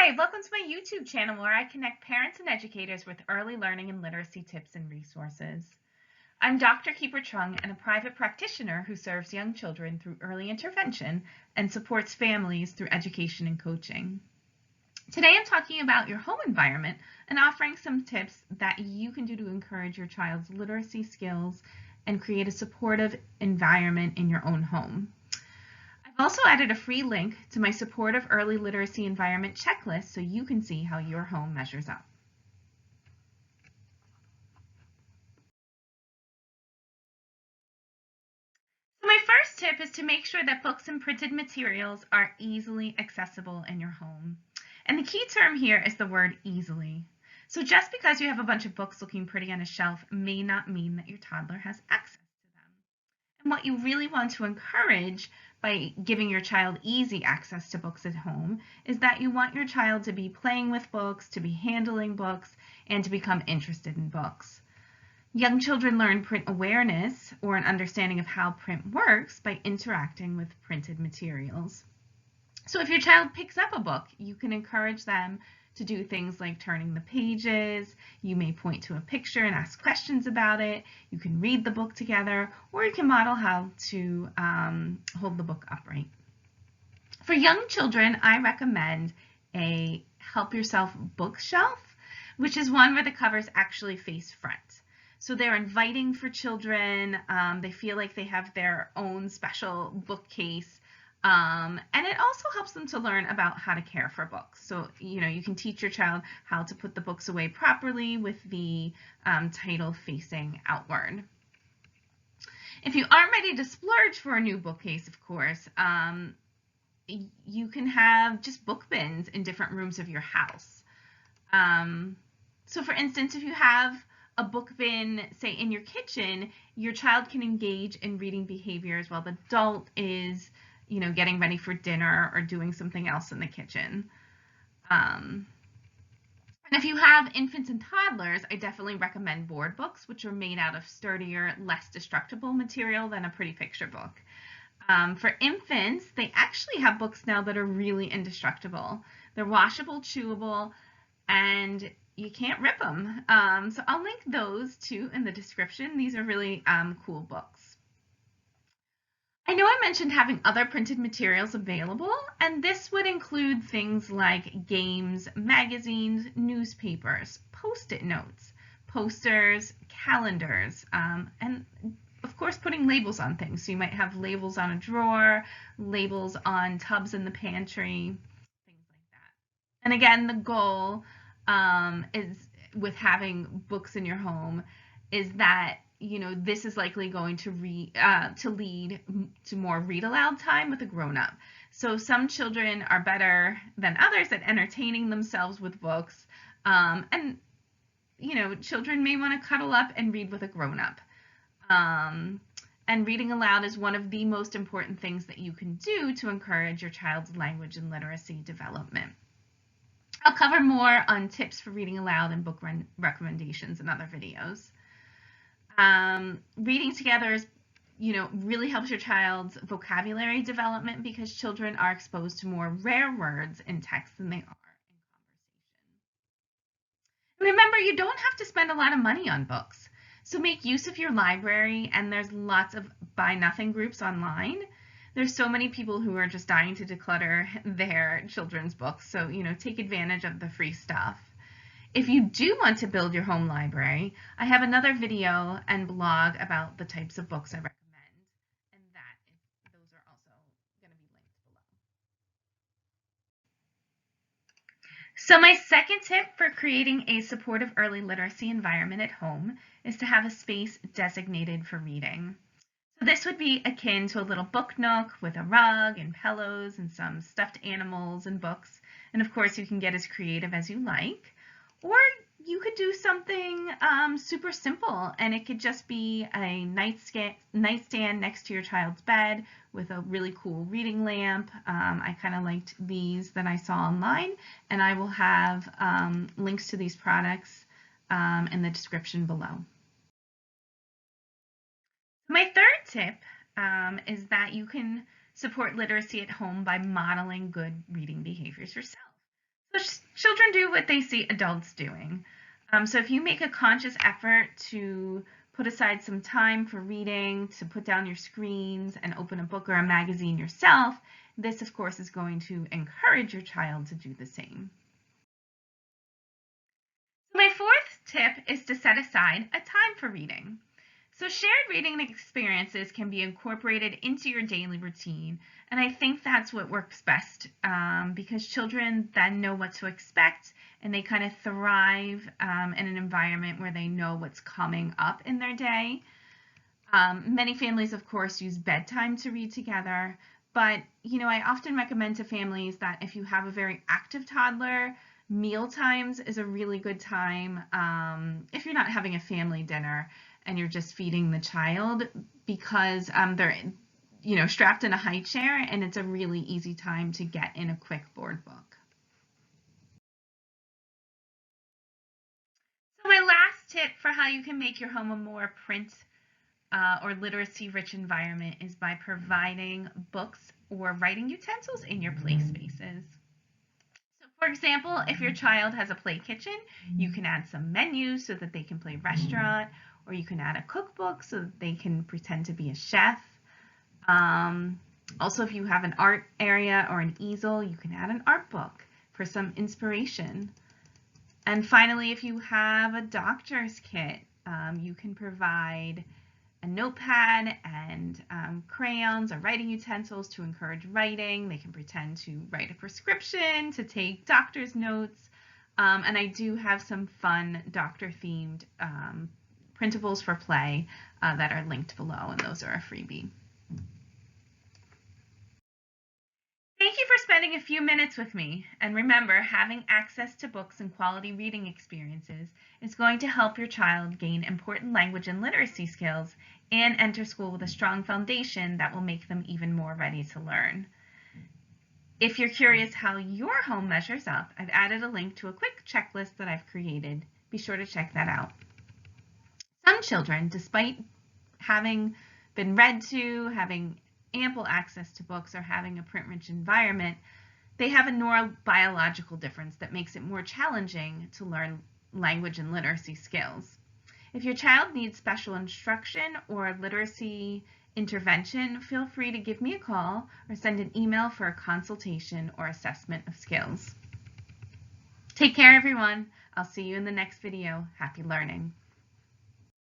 Hi, welcome to my YouTube channel where I connect parents and educators with early learning and literacy tips and resources. I'm Dr. Keeper Chung and a private practitioner who serves young children through early intervention and supports families through education and coaching. Today I'm talking about your home environment and offering some tips that you can do to encourage your child's literacy skills and create a supportive environment in your own home. I've also added a free link to my supportive early literacy environment checklist so you can see how your home measures up. So my first tip is to make sure that books and printed materials are easily accessible in your home. And the key term here is the word easily. So just because you have a bunch of books looking pretty on a shelf may not mean that your toddler has access to them. And what you really want to encourage by giving your child easy access to books at home is that you want your child to be playing with books, to be handling books, and to become interested in books. Young children learn print awareness or an understanding of how print works by interacting with printed materials. So if your child picks up a book, you can encourage them to do things like turning the pages. You may point to a picture and ask questions about it. You can read the book together, or you can model how to hold the book upright. For young children, I recommend a help yourself bookshelf, which is one where the covers actually face front. So they're inviting for children. They feel like they have their own special bookcase. And it also helps them to learn about how to care for books. So, you can teach your child how to put the books away properly with the title facing outward. If you aren't ready to splurge for a new bookcase, of course, you can have just book bins in different rooms of your house. So for instance, if you have a book bin, say in your kitchen, your child can engage in reading behaviors while the adult is getting ready for dinner or doing something else in the kitchen. And if you have infants and toddlers, I definitely recommend board books, which are made out of sturdier, less destructible material than a pretty picture book. For infants, they actually have books now that are really indestructible. They're washable, chewable, and you can't rip them. So I'll link those too in the description. These are really cool books. I know I mentioned having other printed materials available, and this would include things like games, magazines, newspapers, Post-it notes, posters, calendars, and of course putting labels on things. So you might have labels on a drawer, labels on tubs in the pantry, things like that. And again, the goal is with having books in your home is that this is likely going to lead to more read aloud time with a grown-up. So some children are better than others at entertaining themselves with books, and children may want to cuddle up and read with a grown-up. And reading aloud is one of the most important things that you can do to encourage your child's language and literacy development. I'll cover more on tips for reading aloud and book recommendations in other videos. Reading together is, really helps your child's vocabulary development because children are exposed to more rare words in text than they are in conversation. Remember, you don't have to spend a lot of money on books. So make use of your library, and there's lots of buy nothing groups online. There's so many people who are just dying to declutter their children's books. So, take advantage of the free stuff. If you do want to build your home library, I have another video and blog about the types of books I recommend, and those are also going to be linked below. So my second tip for creating a supportive early literacy environment at home is to have a space designated for reading. So this would be akin to a little book nook with a rug and pillows and some stuffed animals and books. And of course, you can get as creative as you like. Or you could do something super simple, and it could just be a nightstand next to your child's bed with a really cool reading lamp. I kind of liked these that I saw online, and I will have links to these products in the description below. My third tip is that you can support literacy at home by modeling good reading behaviors yourself. So children do what they see adults doing. So if you make a conscious effort to put aside some time for reading, to put down your screens and open a book or a magazine yourself, this of course is going to encourage your child to do the same. My fourth tip is to set aside a time for reading. So shared reading experiences can be incorporated into your daily routine, and I think that's what works best because children then know what to expect and they kind of thrive in an environment where they know what's coming up in their day. Many families, of course, use bedtime to read together, but I often recommend to families that if you have a very active toddler, meal times is a really good time if you're not having a family dinner and you're just feeding the child, because they're strapped in a high chair and it's a really easy time to get in a quick board book. So my last tip for how you can make your home a more print or literacy rich environment is by providing books or writing utensils in your play spaces. So for example, if your child has a play kitchen, you can add some menus so that they can play restaurant, or you can add a cookbook so that they can pretend to be a chef. Also, if you have an art area or an easel, you can add an art book for some inspiration. And finally, if you have a doctor's kit, you can provide a notepad and crayons or writing utensils to encourage writing. They can pretend to write a prescription, to take doctor's notes. And I do have some fun doctor-themed printables for play that are linked below, and those are a freebie. Thank you for spending a few minutes with me. And remember, having access to books and quality reading experiences is going to help your child gain important language and literacy skills and enter school with a strong foundation that will make them even more ready to learn. If you're curious how your home measures up, I've added a link to a quick checklist that I've created. Be sure to check that out. Some children, despite having been read to, having ample access to books, or having a print-rich environment, they have a neurobiological difference that makes it more challenging to learn language and literacy skills. If your child needs special instruction or literacy intervention, feel free to give me a call or send an email for a consultation or assessment of skills. Take care, everyone. I'll see you in the next video. Happy learning.